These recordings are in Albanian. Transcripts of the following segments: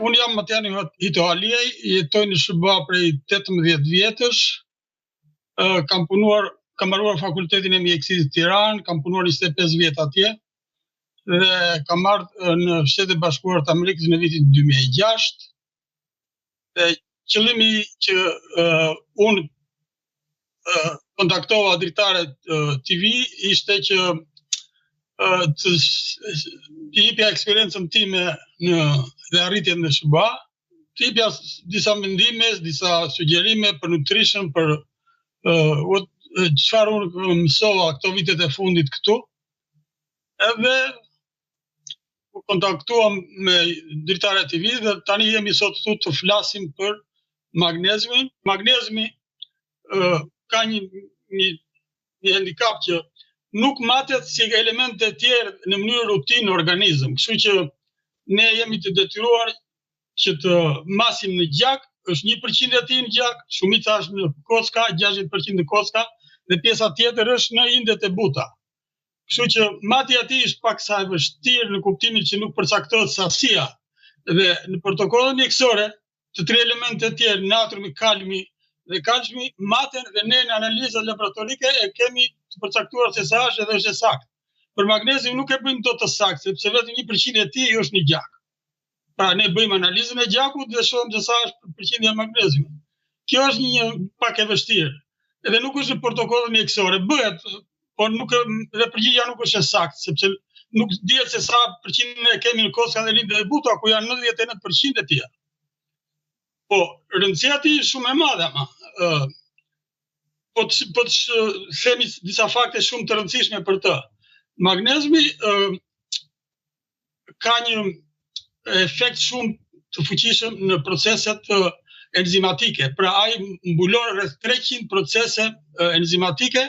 Unë jam Matjani Hito Aliaj, jetoj në SBA prej 18 vjetësh, kam mbaruar fakultetin e mjekësisë në Tiranë, kam punuar 25 vjet atje, dhe kam ardhur në Shtetet e Bashkuara të Amerikës në vitin 2006. Dhe qëllimi që unë kontaktova dritaret TV ishte që të jepja eksperiencën time dhe arritjen në SBA, të jepja disa mendime, disa sugjerime për nutrition, për çfarë unë mësova këto vitet e fundit këtu. Edhe u kontaktuam me dritaret TV dhe tani jemi sot këtu të flasim për magneziumin. Magnezmi ka një handicap që nuk matet si elemente të tjerë në mënyrë rutinë në organizëm. Kështu që ne jemi të detyruar që të masim në gjak, është 1% e tij në gjak, shumica është në kocka, 60% në kocka, dhe pjesa tjetër është në indet e buta. Kështu që matja e tij është pak sa e vështirë në kuptimin që nuk përcaktohet sasia. Dhe në protokollën mjekësore, të tre elementet e tjerë, natriumi, kalmi dhe kalciumi, maten dhe ne në analizat laboratorike e kemi të përcaktuar se sa është edhe është e saktë. Për magnezium nuk e bëjmë dot të saktë, sepse vetëm 1% e tij është në gjak. Pra ne bëjmë analizën e gjakut dhe shohim se sa është përqindja e magneziumit. Kjo është një pak e vështirë. Edhe nuk është në protokollën mjekësore, bëhet, por dhe përgjigjja nuk është e saktë, sepse nuk dihet se sa përqind e kemi në kocka dhe lindet e buta, ku janë 99% e tij. Po, rëndësia e tij është shumë e madhe, ama. Po të themi disa fakte shumë të rëndësishme për të. Magneziumi ka një efekt shumë të fuqishëm në proceset enzimatike. Pra ai mbulon rreth 300 procese enzimatike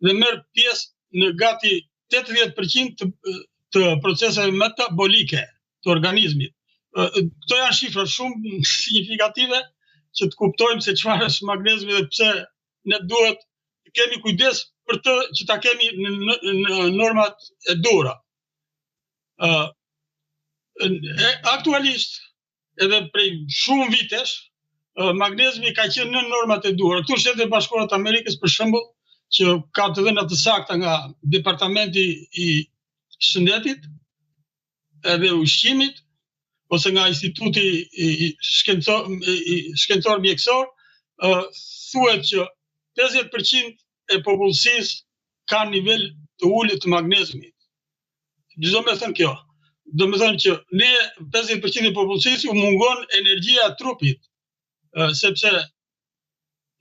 dhe merr pjesë në gati 80% të proceseve metabolike të organizmit. Këto janë shifra shumë signifikative që të kuptojmë se çfarë është magneziumi dhe pse ne duhet të kemi kujdes për të që ta kemi në normat e duhura. Aktualisht, edhe prej shumë vitesh, magneziumi ka qenë në normat e duhura. Këtu në Shtetet e Bashkuara të Amerikës, për shembull, që ka të dhëna të sakta nga Departamenti i Shëndetit edhe Ushqimit, ose nga Instituti Shkencor Mjekësor, thuhet që 50% e popullsisë ka nivel të ulët të magneziumit. Do me thënë kjo. Do me thënë që ne 50% e popullsisë u mungon energjia e trupit, sepse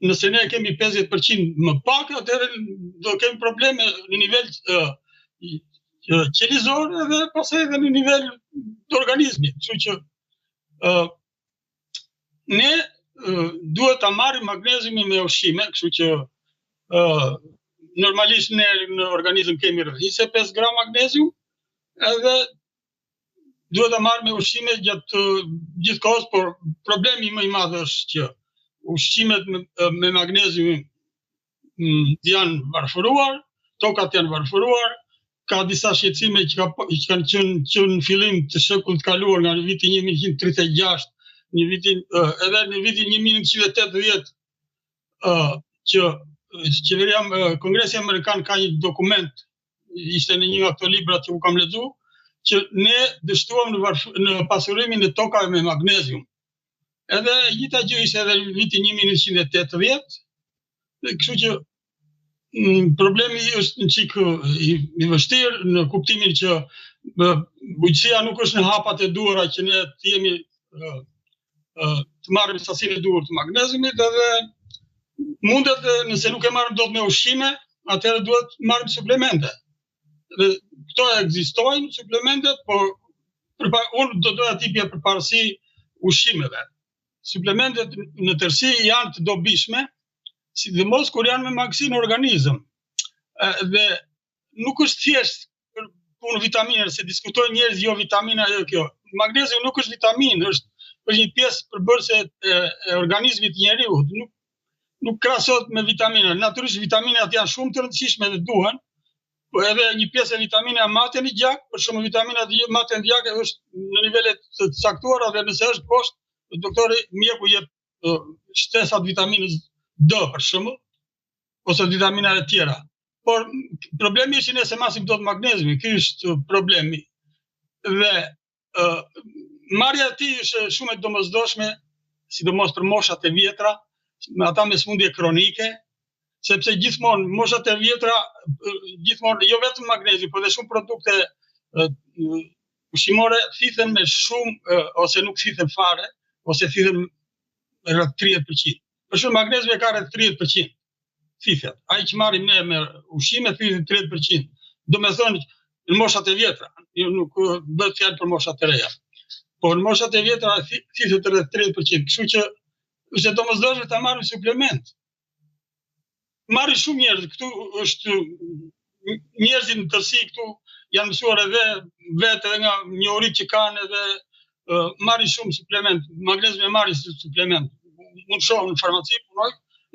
nëse ne kemi 50% më pak, atëherë do kemi probleme në nivel qelizor dhe pastaj edhe në nivel të organizmit. Kështu që ne duhet ta marrim magneziumin me ushqime, kështu që normalisht ne në organizëm kemi rreth 25 gram magnezium, edhe duhet ta marrim me ushqime gjatë gjithë kohës, por problemi më i madh është që ushqimet me magnezium janë varfëruar, tokat janë varfëruar, ka disa shqetësime që kanë qenë në fillim të shekullit kaluar nga viti 1136, edhe në vitin 1980 që Kongresi Amerikan ka një dokument, ishte në një nga ato libra që u kam lexuar, që ne dështuam në pasurimin e tokave me magnezium. Edhe njëta gjë ishte edhe në vitin 1980, kështu që problemi është në çik i vështirë në kuptimin që bujqësia nuk është në hapat e duhura që ne të jemi të marrim sasinë e duhur të magneziumit, edhe mundet nëse nuk e marrim dot me ushqime, atëherë duhet marrim suplemente. Dhe këto ekzistojnë suplementet, por unë do doja t'japja përparësi ushqimeve. Suplementet në tërësi janë të dobishme, sidomos kur janë me mangësi në organizëm. Dhe nuk është thjesht për punë vitaminës, se diskutojnë njerëz jo vitamina, jo kjo. Magnezium nuk është vitaminë, është një pjesë përbërëse e organizmit të njeriut. Nuk krahasohet me vitamina. Natyrisht vitaminat janë shumë të rëndësishme dhe duhen, Po edhe një pjesë e vitamina mate në gjak, për shumë vitamina mate në gjak është në nivelet të caktuara dhe nëse është poshtë, doktori mjeku jep shtesat vitaminës D për shumë, ose vitamina e tjera. Por problemi është që nëse masim dot magneziumi, ky është problemi. Dhe marrja e tij është shumë e domosdoshme, sidomos për moshat e vjetra, ata me sëmundje kronike, sepse gjithmonë moshat e vjetra, gjithmonë jo vetëm magnezi, por dhe shumë produkte ushqimore thithen me shumë ose nuk thithen fare, ose thithen rreth 30%. Për shumë magnezi ka rreth 30%. Thithet. Ai që marrim ne me ushqime thithet 30%. Do me thonë në moshat e vjetra, nuk bëhet fjalë për moshat e reja. Por në moshat e vjetra thithet rreth 30%. Kështu që është domosdoshme ta marrim suplement. Marrin shumë njerëz, këtu është njerëzit në tërësi këtu janë mësuar edhe vetë edhe nga njohuritë që kanë edhe marrin shumë suplement, magnezium e marrin si suplement. Mund shohën në farmaci, punoj,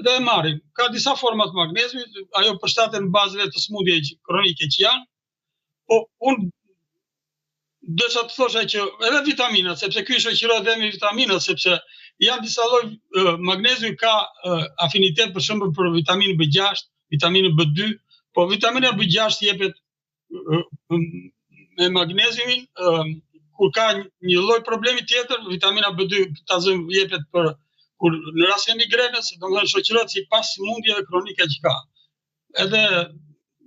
dhe e marrin. Ka disa forma të magneziumit, ajo përshtaten bazëve të sëmundjeve kronike që janë, po unë desha të thosha që edhe vitaminat, sepse ky shoqërohet edhe me vitaminat, sepse janë disa lloj magneziumi ka afinitet për shembull për vitaminën B6, vitaminën B2, po vitamina B6 jepet me magneziumin kur ka një lloj problemi tjetër, vitamina B2 ta zëm jepet për kur në rast e migrenës, domethënë shoqërohet sipas sëmundjeve kronike që ka. Edhe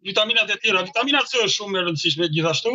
vitaminat e tjera, vitamina C është shumë e rëndësishme gjithashtu,